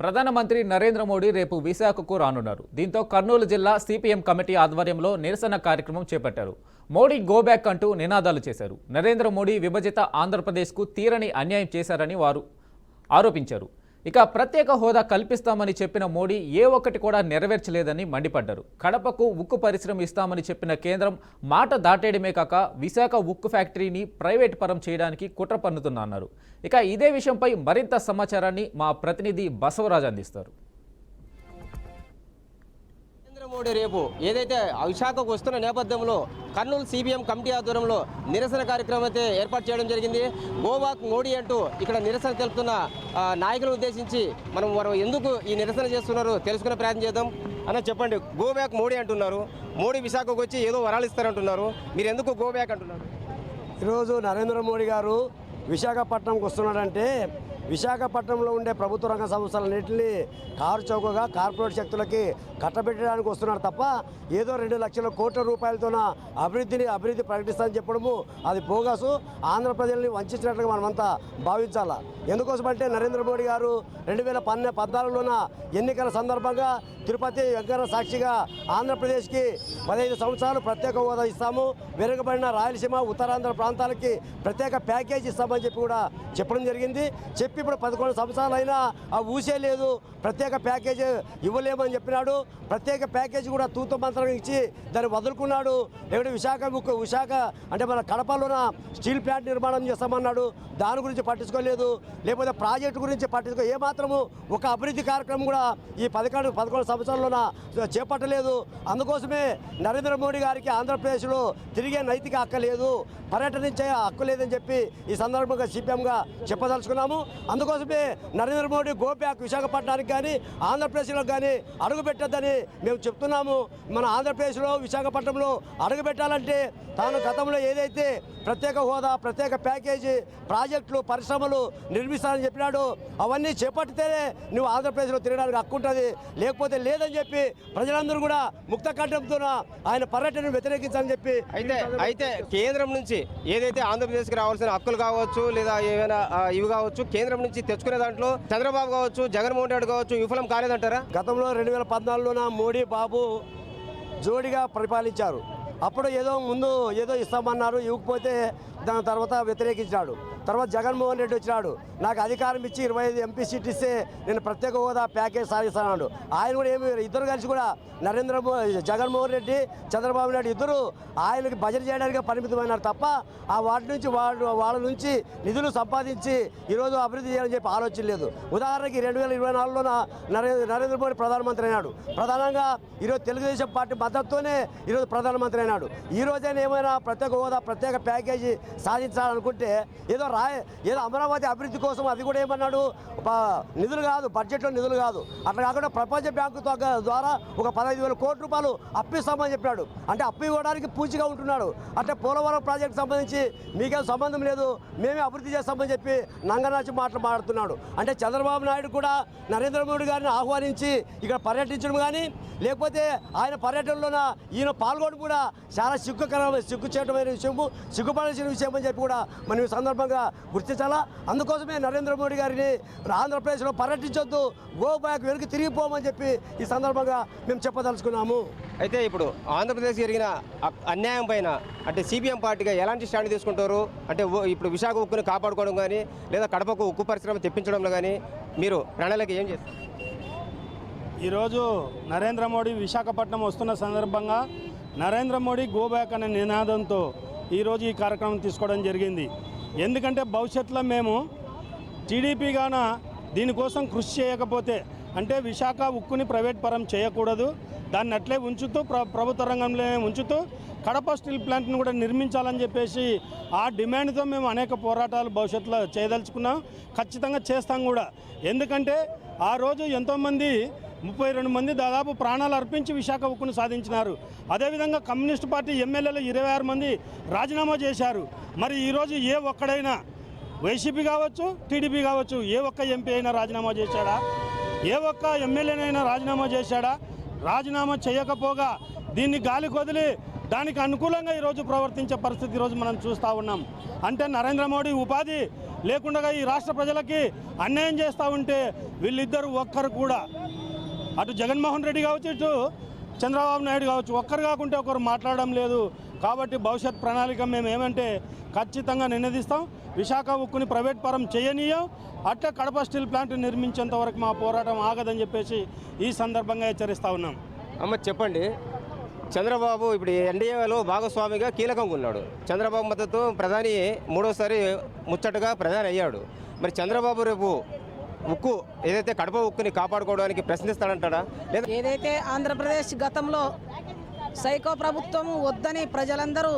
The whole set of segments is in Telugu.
ప్రధానమంత్రి నరేంద్ర మోడీ రేపు విశాఖకు రానున్నారు. దీంతో కర్నూలు జిల్లా సిపిఎం కమిటీ ఆధ్వర్యంలో నిరసన కార్యక్రమం చేపట్టారు. మోడీ గో బ్యాక్ అంటూ నినాదాలు చేశారు. నరేంద్ర మోడీ విభజిత ఆంధ్రప్రదేశ్కు తీరని అన్యాయం చేశారని వారు ఆరోపించారు. ఇక ప్రత్యేక హోదా కల్పిస్తామని చెప్పిన మోడీ ఏ ఒక్కటి కూడా నెరవేర్చలేదని మండిపడ్డారు. కడపకు ఉక్కు పరిశ్రమ ఇస్తామని చెప్పిన కేంద్రం మాట దాటేయడమే కాక విశాఖ ఉక్కు ఫ్యాక్టరీని ప్రైవేట్ పరం చేయడానికి కుట్ర పన్నుతున్నారు. ఇక ఇదే విషయంపై మరింత సమాచారాన్ని మా ప్రతినిధి బసవరాజు అందిస్తారు. నరేంద్ర మోడీ రేపు ఏదైతే విశాఖకు వస్తున్న నేపథ్యంలో కర్నూలు సిపిఎం కమిటీ ఆధ్వర్యంలో నిరసన కార్యక్రమం అయితే ఏర్పాటు చేయడం జరిగింది. గోవాక్ మోడీ అంటూ ఇక్కడ నిరసన తెలుపుతున్న నాయకులను ఉద్దేశించి మనం ఎందుకు ఈ నిరసన చేస్తున్నారో తెలుసుకునే ప్రయత్నం చేద్దాం. అన్న చెప్పండి, గో బ్యాక్ మోడీ అంటున్నారు. మోడీ విశాఖకు వచ్చి ఏదో వరాలు ఇస్తారంటున్నారు. మీరు ఎందుకు గో బ్యాక్ అంటున్నారు? ఈరోజు నరేంద్ర మోడీ గారు విశాఖపట్నంకి వస్తున్నాడంటే విశాఖపట్నంలో ఉండే ప్రభుత్వ రంగ సంస్థలన్నింటినీ కారు చౌకగా కార్పొరేట్ శక్తులకి కట్టబెట్టడానికి వస్తున్నారు తప్ప ఏదో 2 లక్షల కోట్ల రూపాయలతోన అభివృద్ధి ప్రకటిస్తానని చెప్పడము అది బోగసు. ఆంధ్ర ప్రజల్ని వంచినట్లుగా మనమంతా భావించాలా. ఎందుకోసమంటే నరేంద్ర మోడీ గారు 2014లోన ఎన్నికల సందర్భంగా తిరుపతి వెంకన్న సాక్షిగా ఆంధ్రప్రదేశ్కి 15 సంవత్సరాలు ప్రత్యేక హోదా ఇస్తాము, వెనుకబడిన రాయలసీమ ఉత్తరాంధ్ర ప్రాంతాలకి ప్రత్యేక ప్యాకేజ్ ఇస్తామని చెప్పి కూడా చెప్పడం జరిగింది. చెప్పి ఇప్పుడు 11 సంవత్సరాలైనా ఆ ఊసే లేదు. ప్రత్యేక ప్యాకేజ్ ఇవ్వలేమని చెప్పినాడు. ప్రత్యేక ప్యాకేజ్ కూడా తూతు మంత్రం ఇచ్చి దాన్ని వదులుకున్నాడు. లేకపోతే విశాఖ అంటే మన కడపలోన స్టీల్ ప్లాంట్ నిర్మాణం చేస్తామన్నాడు. దాని గురించి పట్టించుకోలేదు. లేకపోతే ప్రాజెక్టు గురించి ఏమాత్రము ఒక అభివృద్ధి కార్యక్రమం కూడా ఈ 11 సంవత్సరాల్లోన చేపట్టలేదు. అందుకోసమే నరేంద్ర మోడీ గారికి ఆంధ్రప్రదేశ్లో తిరిగే నైతిక హక్కు లేదు, పర్యటనించే హక్కు లేదని చెప్పి ఈ సందర్భంగా సిపిఎంగా చెప్పదలుచుకున్నాము. అందుకోసమే నరేంద్ర మోడీ గో బ్యాక్ విశాఖపట్నానికి కానీ ఆంధ్రప్రదేశ్లో కానీ అడుగుపెట్టద్దని మేము చెప్తున్నాము. మన ఆంధ్రప్రదేశ్లో విశాఖపట్నంలో అడుగుపెట్టాలంటే తాను గతంలో ఏదైతే ప్రత్యేక హోదా, ప్రత్యేక ప్యాకేజీ, ప్రాజెక్టులు, పరిశ్రమలు నిర్మిస్తానని చెప్పినాడు అవన్నీ చేపట్టితేనే నువ్వు ఆంధ్రప్రదేశ్లో తిరగడానికి హక్కు ఉంటుంది, లేకపోతే లేదని చెప్పి ప్రజలందరూ కూడా ముక్త కంఠంతో ఆయన పర్యటనను వ్యతిరేకించాలని చెప్పి అయితే కేంద్రం నుంచి ఏదైతే ఆంధ్రప్రదేశ్కి రావాల్సిన హక్కులు కావచ్చు లేదా ఏమైనా ఇవి కావచ్చు కేంద్రం నుంచి తెచ్చుకునే దాంట్లో చంద్రబాబు కావచ్చు, జగన్మోహన్ రెడ్డి కావచ్చు విఫలం కాలేదంటారా? గతంలో 2014లోన మోడీ బాబు జోడిగా పరిపాలించారు. అప్పుడు ముందు ఏదో ఇస్తామన్నారు, ఇవ్వకపోతే దాని తర్వాత వ్యతిరేకించాడు. తర్వాత జగన్మోహన్ రెడ్డి వచ్చినాడు, నాకు అధికారం ఇచ్చి 25 ఎంపీ సీట్ ఇస్తే నేను ప్రత్యేక హోదా ప్యాకేజ్ సాధిస్తాడు. ఆయన కూడా ఇద్దరు కలిసి కూడా జగన్మోహన్ రెడ్డి, చంద్రబాబు నాయుడు ఇద్దరు ఆయనకి భజన చేయడానికి పరిమితమైనారు తప్ప ఆ వాటి నుంచి వాళ్ళ నుంచి నిధులు సంపాదించి ఈరోజు అభివృద్ధి చేయాలని చెప్పి ఆలోచన లేదు. ఉదాహరణకి 2024లోన నరేంద్ర మోడీ ప్రధానమంత్రి అయినాడు. ప్రధానంగా ఈరోజు తెలుగుదేశం పార్టీ మద్దతుతోనే ఈరోజు ప్రధానమంత్రి అయినాడు. ఈ రోజైనా ఏమైనా ప్రత్యేక హోదా, ప్రత్యేక ప్యాకేజీ సాధించాలనుకుంటే ఏదో అమరావతి అభివృద్ధి కోసం అది కూడా ఏమన్నాడు, నిధులు కాదు, బడ్జెట్లో నిధులు కాదు, అట్లా కాకుండా ప్రపంచ బ్యాంకు ద్వారా ఒక 15,000 కోట్ల రూపాయలు అప్పిస్తామని చెప్పాడు. అంటే అప్పు ఇవ్వడానికి పూచిగా ఉంటున్నాడు. అంటే పోలవరం ప్రాజెక్టు సంబంధించి మీకేం సంబంధం లేదు, మేమే అభివృద్ధి చేస్తామని చెప్పి నంగనాచి మాట్లాడుతున్నాడు. అంటే చంద్రబాబు నాయుడు కూడా నరేంద్ర మోడీ గారిని ఆహ్వానించి ఇక్కడ పర్యటించడం కానీ లేకపోతే ఆయన పర్యటనలోన ఈయన పాల్గొనడం కూడా చాలా సిగ్గుచేటమైన విషయము, సిగ్గుపడాల్సిన విషయం అని చెప్పి కూడా మనం ఈ సందర్భంగా గుర్తించాలా. అందుకోసమే నరేంద్ర మోడీ గారిని ఆంధ్రప్రదేశ్లో పర్యటించొద్దు, గో బ్యాక్ వెనక్కి తిరిగిపోమని చెప్పి ఈ సందర్భంగా మేము చెప్పదలుచుకున్నాము. అయితే ఇప్పుడు ఆంధ్రప్రదేశ్ జరిగిన అన్యాయం పైన అంటే సిపిఎం పార్టీగా ఎలాంటి స్టాండ్ తీసుకుంటారు? అంటే ఇప్పుడు విశాఖ ఉక్కుని కాపాడుకోవడం కానీ లేదా కడపకు ఉక్కు పరిశ్రమ తెప్పించడంలో కానీ మీరు ప్రణాళిక ఏం చేస్తారు? ఈరోజు నరేంద్ర మోడీ విశాఖపట్నం వస్తున్న సందర్భంగా నరేంద్ర మోడీ గో బ్యాక్ అనే నినాదంతో ఈరోజు ఈ కార్యక్రమం తీసుకోవడం జరిగింది. ఎందుకంటే భవిష్యత్తులో మేము టీడీపీగాన దీనికోసం కృషి చేయకపోతే అంటే విశాఖ ఉక్కుని ప్రైవేట్ పరం చేయకూడదు, దాన్ని అట్లే ఉంచుతూ ప్రభుత్వ రంగంలో ఉంచుతూ కడప స్టీల్ ప్లాంట్ని కూడా నిర్మించాలని చెప్పేసి ఆ డిమాండ్తో మేము అనేక పోరాటాలు భవిష్యత్తులో చేయదలుచుకున్నాం, ఖచ్చితంగా చేస్తాం కూడా. ఎందుకంటే ఆ రోజు ఎంతోమంది 32 మంది దాదాపు ప్రాణాలు అర్పించి విశాఖ ఉక్కును సాధించినారు. అదేవిధంగా కమ్యూనిస్ట్ పార్టీ ఎమ్మెల్యేలు 26 మంది రాజీనామా చేశారు. మరి ఈరోజు ఏ ఒక్కడైనా వైసీపీ కావచ్చు, టీడీపీ కావచ్చు, ఏ ఒక్క ఎంపీ అయినా రాజీనామా చేశాడా? ఏ ఒక్క ఎమ్మెల్యేనైనా రాజీనామా చేశాడా? రాజీనామా చేయకపోగా దీన్ని గాలికి వదిలి దానికి అనుకూలంగా ఈరోజు ప్రవర్తించే పరిస్థితి ఈరోజు మనం చూస్తూ ఉన్నాం. అంటే నరేంద్ర మోడీ ఉపాధి లేకుండా ఈ రాష్ట్ర ప్రజలకి అన్యాయం చేస్తూ ఉంటే వీళ్ళిద్దరు ఒక్కరు కూడా, అటు జగన్మోహన్ రెడ్డి కావచ్చు, ఇటు చంద్రబాబు నాయుడు కావచ్చు, ఒక్కరు కాకుంటే ఒకరు మాట్లాడడం లేదు. కాబట్టి భవిష్యత్ ప్రణాళిక మేము ఏమంటే ఖచ్చితంగా నినదిస్తాం. విశాఖ ఉక్కుని ప్రైవేట్ పరం చేయనీయం, అట్లా కడప స్టీల్ ప్లాంట్ నిర్మించేంత వరకు మా పోరాటం ఆగదని చెప్పేసి ఈ సందర్భంగా హెచ్చరిస్తూ ఉన్నాం. అమ్మ చెప్పండి, చంద్రబాబు ఇప్పుడు ఎన్డీఏలో భాగస్వామిగా కీలకంగా ఉన్నాడు. చంద్రబాబు మద్దతు ప్రధాని మూడోసారి ముచ్చటగా ప్రధాని అయ్యాడు. మరి చంద్రబాబు రేపు ఉక్కు ఏదైతే కడప ఉక్కుని కాపాడుకోవడానికి ప్రశ్నిస్తాడంటాడా లేదా? ఏదైతే ఆంధ్రప్రదేశ్ గతంలో సైకో ప్రభుత్వం వద్దని ప్రజలందరూ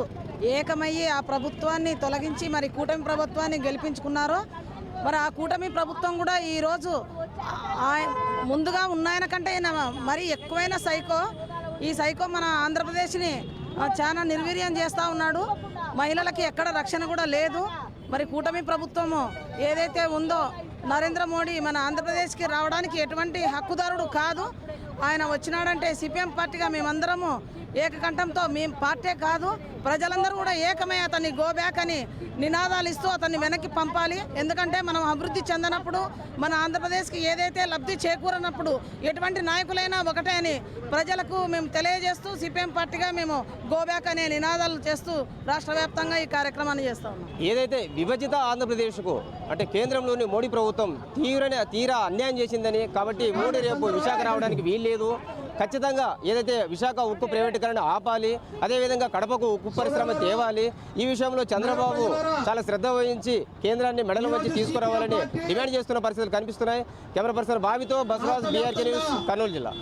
ఏకమయ్యి ఆ ప్రభుత్వాన్ని తొలగించి మరి కూటమి ప్రభుత్వాన్ని గెలిపించుకున్నారో, మరి ఆ కూటమి ప్రభుత్వం కూడా ఈరోజు ముందుగా ఉన్నాయన కంటే మరి ఎక్కువైన సైకో. ఈ సైకో మన ఆంధ్రప్రదేశ్ని చాలా నిర్వీర్యం చేస్తూ ఉన్నాడు. మహిళలకి ఎక్కడ రక్షణ కూడా లేదు. మరి కూటమి ప్రభుత్వము ఏదైతే ఉందో, నరేంద్ర మోడీ మన ఆంధ్రప్రదేశ్కి రావడానికి ఎటువంటి హక్కుదారుడు కాదు. ఆయన వచ్చినాడంటే సిపిఎం పార్టీగా మేమందరము ఏకకంఠంతో, మేము పార్టీ కాదు ప్రజలందరూ కూడా ఏకమై అతన్ని గో బ్యాక్ అని నినాదాలు ఇస్తూ అతన్ని వెనక్కి పంపాలి. ఎందుకంటే మనం అభివృద్ధి చెందనప్పుడు, మన ఆంధ్రప్రదేశ్కి ఏదైతే లబ్ధి చేకూరనప్పుడు ఎటువంటి నాయకులైనా ఒకటే అని ప్రజలకు మేము తెలియజేస్తూ సిపిఎం పార్టీగా మేము గో బ్యాక్ అనే నినాదాలు చేస్తూ రాష్ట్ర వ్యాప్తంగా ఈ కార్యక్రమాన్ని చేస్తూ ఉన్నాం. ఏదైతే విభజిత ఆంధ్రప్రదేశ్కు అంటే కేంద్రంలోని మోడీ ప్రభుత్వం తీరా అన్యాయం చేసిందని, కాబట్టి మోడీ రేపు విశాఖ రావడానికి వీల్లేదు. ఖచ్చితంగా ఏదైతే విశాఖ ఉక్కు ప్రైవేటీకరణ ఆపాలి, అదేవిధంగా కడపకు ఉక్కు పరిశ్రమ తేవాలి. ఈ విషయంలో చంద్రబాబు చాలా శ్రద్ధ వహించి కేంద్రాన్ని మెడలు వచ్చి తీసుకురావాలని డిమాండ్ చేస్తున్న పరిస్థితులు కనిపిస్తున్నాయి. కెమెరా పర్సన్ బాబితో బసవరాజ్, బీఆర్కే న్యూస్, కర్నూలు జిల్లా.